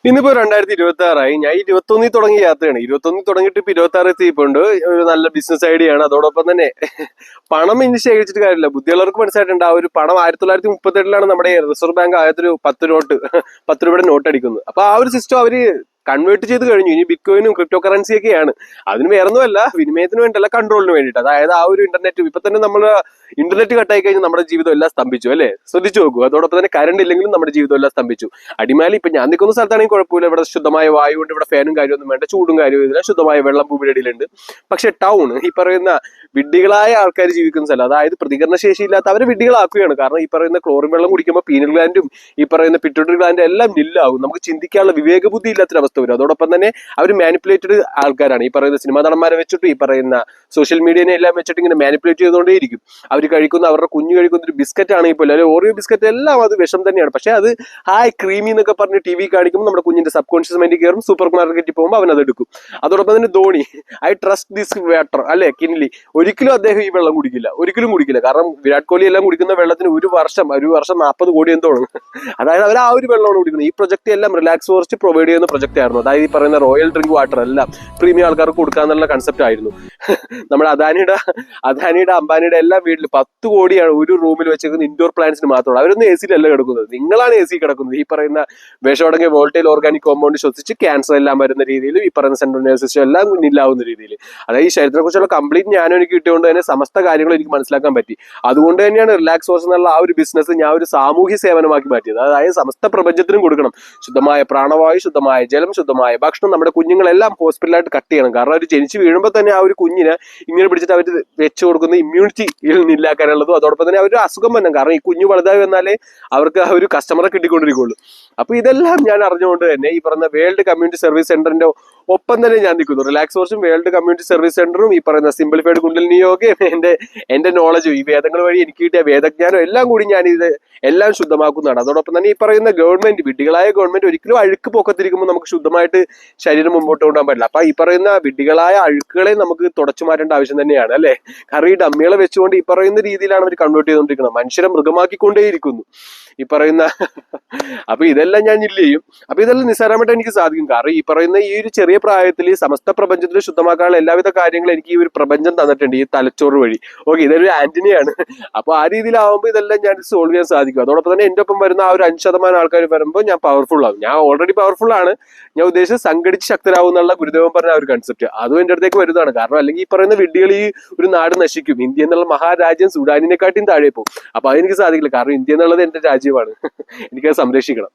ഇന്നിപ്പോ 2026 ഞാൻ 21 തുടങ്ങിയ യാത്രയാണ്. 21 തുടങ്ങിയിട്ട് ഇപ്പൊ 26 എത്തിയിപ്പോണ്ട്. ഒരു നല്ല ബിസിനസ് ഐഡിയ ആണ്. അതോടൊപ്പം തന്നെ പണം ഇനി ശേഖരിച്ചിട്ട് കാര്യമില്ല. ബുദ്ധിയുള്ളവർക്ക് മനസ്സിലായിട്ടുണ്ട്. ആ ഒരു പണം 1938 നമ്മുടെ റിസർവ് ബാങ്ക് ആദ്യത്തെ ഒരു 10 നോട്ട് 10 രൂപയുടെ നോട്ട് അടിക്കുന്നത്. അപ്പൊ ആ ഒരു സിസ്റ്റം അവര് കൺവേർട്ട് ചെയ്ത് കഴിഞ്ഞു. ഇനി ബിറ്റ് കോയിനും ക്രിപ്റ്റോ കറൻസി ഒക്കെയാണ്. അതിന് വേറൊന്നുമല്ല, വിനിമയത്തിന് വേണ്ടിയല്ല, കൺട്രോളിന് വേണ്ടിയിട്ട്. അതായത് ആ ഒരു ഇന്റർനെറ്റ് ഇപ്പൊ തന്നെ നമ്മൾ ഇന്റർനെറ്റ് കട്ടായി കഴിഞ്ഞാൽ നമ്മുടെ ജീവിതം എല്ലാം സ്തംഭിച്ചു അല്ലേ? ശ്രദ്ധിച്ചു നോക്കൂ. അതോടൊപ്പം തന്നെ കറണ്ട് ഇല്ലെങ്കിലും നമ്മുടെ ജീവിതം എല്ലാം സ്തംഭിച്ചു. അടിമാലി ഇപ്പൊ ഞാൻ നിൽക്കുന്ന സ്ഥലത്താണെങ്കിൽ കുഴപ്പമില്ല. ഇവിടെ ശുദ്ധമായ വായു ഉണ്ട്. ഇവിടെ ഫാനും കാര്യമൊന്നും വേണ്ട, ചൂടും കാര്യവും ഇല്ല. ശുദ്ധമായ വെള്ളം ഭൂമിയിലടിയിലുണ്ട്. പക്ഷെ ടൗൺ ഈ പറയുന്ന വിഡ്ഢികളായ ആൾക്കാർ ജീവിക്കുന്ന സ്ഥലം, അതായത് പ്രതികരണശേഷി ഇല്ലാത്ത അവരെ വിഡ്ഢികളാക്കുകയാണ്. കാരണം ഈ പറയുന്ന ക്ലോറിൻ വെള്ളം കുടിക്കുമ്പോൾ പീനൽ ഗ്ലാൻഡും ഈ പറയുന്ന പിറ്റ്യൂട്ടറി ഗ്ലാൻഡും എല്ലാം നില്ലാവും. നമുക്ക് ചിന്തിക്കാനുള്ള വിവേകബുദ്ധി ഇല്ലാത്തൊരവസ്ഥ വരും. അതോടൊപ്പം തന്നെ അവർ മാനിപ്പുലേറ്റഡ് ആൾക്കാരാണ്. ഈ പറയുന്ന സിനിമാ നടന്മാരെ വെച്ചിട്ട് ഈ പറയുന്ന സോഷ്യൽ മീഡിയനെ എല്ലാം വെച്ചിട്ട് ഇങ്ങനെ മാനിപ്പുലേറ്റ് ചെയ്തുകൊണ്ടേയിരിക്കും. അവർ കഴിക്കുന്ന അവരുടെ കുഞ്ഞു കഴിക്കുന്ന ഒരു ബിസ്ക്കറ്റ് ആണെങ്കിൽ പോലും, അല്ലെങ്കിൽ ഓറിയോ ബിസ്ക്കറ്റ് എല്ലാം അത് വിഷം തന്നെയാണ്. പക്ഷെ അത് ഹായ് ക്രീമി എന്നൊക്കെ പറഞ്ഞ് ടി വി കാണിക്കുമ്പോൾ നമ്മുടെ കുഞ്ഞിന്റെ സബ് കോൺഷ്യസ് മൈൻഡിൽ കയറും. സൂപ്പർ മാർക്കറ്റിൽ പോകുമ്പോൾ അവൻ അത് എടുക്കും. അതോടൊപ്പം തന്നെ Dhoni, I trust this water അല്ലെ, കിൻലി, ഒരിക്കലും അദ്ദേഹം ഈ വെള്ളം കുടിക്കില്ല, ഒരിക്കലും കുടിക്കില്ല. കാരണം വിരാട് കോഹ്ലി എല്ലാം കുടിക്കുന്ന വെള്ളത്തിന് ഒരു വർഷം 40 കോടി എന്തോണം. അതായത് അവർ ആ ഒരു വെള്ളമാണ് കുടിക്കുന്നത്. ഈ പ്രൊജക്ട് എല്ലാം റിലാക്സ് ഫോറസ്റ്റ് പ്രൊവൈഡ് ചെയ്യുന്ന പ്രൊജക്ട് ആയിരുന്നു. അതായത് ഈ പറയുന്ന റോയൽ ഡ്രിങ്ക് വാട്ടർ എല്ലാം പ്രീമിയം ആൾക്കാർക്ക് കൊടുക്കാന്നുള്ള കൺസെപ്റ്റ് ആയിരുന്നു. നമ്മുടെ അദാനിയുടെ അംബാനിയുടെ എല്ലാം വീട്ടിൽ 10 കോടിയാണ് ഒരു റൂമിൽ വെച്ചിരിക്കുന്ന ഇൻഡോർ പ്ലാന്റ്സിന് മാത്രമാണ്. അവരൊന്നും എ സിയിലല്ല കിടക്കുന്നത്, നിങ്ങളാണ് എ സി കിടക്കുന്നത്. ഈ പറയുന്ന വിഷമടങ്ങിയ വോൾട്ടൈൽ ഓർഗാനിക് കോമ്പൗണ്ട് ശ്വസിച്ച് ക്യാൻസർ എല്ലാം വരുന്ന രീതിയിൽ, ഈ പറയുന്ന സെൻട്രൽ നെർവസ് സിസ്റ്റം എല്ലാം ഇല്ലാവുന്ന രീതിയിൽ. അതായത് ഈ ശരീരത്തിനെ കുറിച്ചുള്ള കംപ്ലീറ്റ് ഞാനും എനിക്ക് കിട്ടിയതുകൊണ്ട് തന്നെ സമസ്ത കാര്യങ്ങളും എനിക്ക് മനസ്സിലാക്കാൻ പറ്റി. അതുകൊണ്ട് തന്നെയാണ് റിലാക്സ് ഫോഴ്സ് എന്നുള്ള ആ ഒരു ബിസിനസ് ഞാൻ ഒരു സാമൂഹ്യ സേവനമാക്കി മാറ്റിയത്. അതായത് സമസ്ത പ്രപഞ്ചത്തിനും കൊടുക്കണം ശുദ്ധമായ പ്രാണവായു, ശുദ്ധമായ ജലം, ശുദ്ധമായ ഭക്ഷണം. നമ്മുടെ കുഞ്ഞുങ്ങളെല്ലാം ഹോസ്പിറ്റലായിട്ട് കട്ട് ചെയ്യണം. കാരണം അവർ ജനിച്ച് വീഴുമ്പോൾ തന്നെ ആ ഒരു കുഞ്ഞിനെ ഇങ്ങനെ പിടിച്ചിട്ട് അവർ വെച്ച് കൊടുക്കുന്ന ഇമ്മ്യൂണിറ്റി ഇല്ലാക്കാനുള്ളതും, അതോടൊപ്പം തന്നെ അവർ അസുഖം വരണം. കാരണം ഈ കുഞ്ഞു വലുതായി വന്നാലേ അവർക്ക് ആ ഒരു കസ്റ്റമറെ കിട്ടിക്കൊണ്ടിരിക്കുള്ളൂ. അപ്പൊ ഇതെല്ലാം ഞാൻ അറിഞ്ഞുകൊണ്ട് തന്നെ ഈ പറഞ്ഞ വേൾഡ് കമ്മ്യൂണിറ്റി സർവീസ് സെന്ററിന്റെ ഒപ്പം തന്നെ ഞാൻ നിൽക്കുന്നു. റിലാക്സ് ഫോഴ്സും വേൾഡ് കമ്മ്യൂണിറ്റി സർവീസ് സെന്ററും ഈ പറയുന്ന സിംപ്ലിഫൈഡ് കുണ്ടലിനി യോഗയും എന്റെ നോളജും ഈ വേദങ്ങൾ വഴി എനിക്ക് കിട്ടിയ വേദജ്ഞാനം എല്ലാം കൂടി ഞാൻ ഇത് എല്ലാം ശുദ്ധമാക്കുന്നതാണ്. അതോടൊപ്പം തന്നെ ഈ പറയുന്ന ഗവൺമെന്റ്, വിഡ്ഢികളായ ഗവൺമെന്റ് ഒരിക്കലും അഴുക്ക് പോക്കത്തിരിക്കുമ്പോൾ നമുക്ക് ശുദ്ധമായിട്ട് ശരീരം മുമ്പോട്ട് കൊണ്ടുപോകാൻ പറ്റില്ല. അപ്പൊ ഈ പറയുന്ന വിഡ്ഢികളായ അഴുക്കുകളെ നമുക്ക് തുടച്ചു മാറ്റേണ്ട ആവശ്യം തന്നെയാണ് അല്ലെ? കാരണം ഈ ഡമ്മികളെ വെച്ചുകൊണ്ട് ഈ പറയുന്ന രീതിയിലാണ് അവർ കൺവേർട്ട് ചെയ്തുകൊണ്ടിരിക്കുന്നത്. മനുഷ്യരെ മൃഗമാക്കിക്കൊണ്ടേയിരിക്കുന്നു ഈ പറയുന്ന. അപ്പൊ ഇതെല്ലാം ഞാൻ ചെയ്യും. അപ്പൊ ഇതെല്ലാം നിസ്സാരമായിട്ട് എനിക്ക് സാധിക്കും. കാരണം ഈ പറയുന്ന ഈ ഒരു ചെറിയ പ്രായത്തിൽ സമസ്ത പ്രപഞ്ചത്തിൽ ശുദ്ധമാക്കാനുള്ള എല്ലാവിധ കാര്യങ്ങളും എനിക്ക് ഈ ഒരു പ്രപഞ്ചം തന്നിട്ടുണ്ട്, ഈ തലച്ചോറ് വഴി. ഓക്കെ, ഇതൊരു ആന്റണിയാണ്. അപ്പൊ ആ രീതിയിലാവുമ്പോൾ ഇതെല്ലാം ഞാൻ സോൾവ് ചെയ്യാൻ സാധിക്കും. അതോടൊപ്പം തന്നെ എന്റെ ഒപ്പം വരുന്ന ആ ഒരു 5% ആൾക്കാർ വരുമ്പോൾ ഞാൻ പവർഫുൾ ആവും. ഞാൻ ഓൾറെഡി പവർഫുൾ ആണ്. ഞാൻ ഉദ്ദേശിച്ചത് സംഘടിച്ച് ശക്തരാകും എന്നുള്ള ഗുരുദേവൻ പറഞ്ഞ ആ ഒരു കൺസെപ്റ്റ് അതും എന്റെ അടുത്തേക്ക് വരുന്നതാണ്. കാരണം അല്ലെങ്കിൽ ഈ പറയുന്ന വിഡ്ഢികൾ ഈ ഒരു നാട് നശിക്കും. ഇന്ത്യ എന്നുള്ള മഹാരാജ്യം സുഡാനിനെക്കാട്ടിയും താഴെ പോകും. അപ്പൊ അതെനിക്ക് സാധിക്കില്ല. കാരണം ഇന്ത്യ എന്നുള്ളത് എന്റെ രാജ്യമാണ്. എനിക്കത് സംരക്ഷിക്കണം.